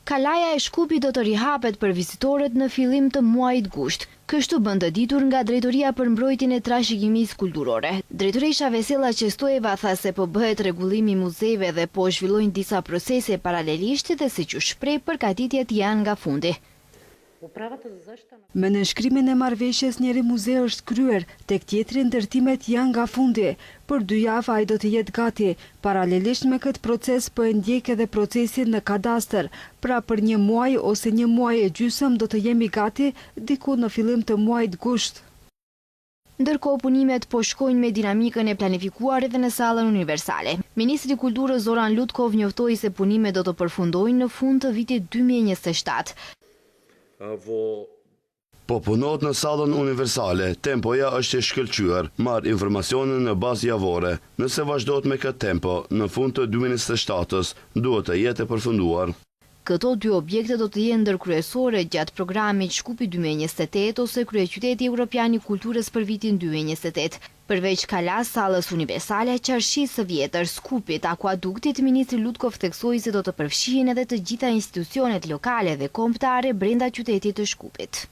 Kalaja e Shkupit do të rihapet për vizitorët në fillim të muajit gusht. Kështu bën të ditur nga Drejtoria për Mbrojtjen e Trashëgimisë Kulturore. Drejtoresha Vesella Qestoeva tha se po bëhet rregullimi i muzeve dhe po zhvillojnë disa procese paralelisht dhe siç u shpreh përgatitjet janë nga fundi. Me nënshkrimin e marrëveshjes njëri muze është kryer, tek tjetri ndërtimet janë nga fundi. Për 2 javë ai do të jetë gati. Paralelisht me këtë proces po e ndjek edhe procesin në kadastër. Pra për 1 muaj ose 1 muaj e gjysmë do të jemi gati diku në fillim të muajit gusht. Ndërkohë punimet po shkojnë me dinamikën e planifikuar edhe në sallën universale. Ministri i Kulturës Zoran Lutkov njoftoi se punimet do të përfundojnë në fund të vitit 2027. Po punohet në sallën universale, tempoja është e shkëlqyer, marr informacione në bazë javore. Nëse vazhdohet me këtë tempo, në fund të 2027-s duhet të jetë e përfunduar. Këto 2 objekte do të jenë ndërkryesore gjatë programit Shkupi 2028 ose kryeqyteti evropian i kulturës për vitin 2028. Përveç kalas, sallës universale, qarshisë së vjetër, Skupit, akuaduktit, ministri Lutkov theksoi se do të përfshihen edhe të gjitha institucionet lokale dhe kombëtare brenda qytetit të Shkupit.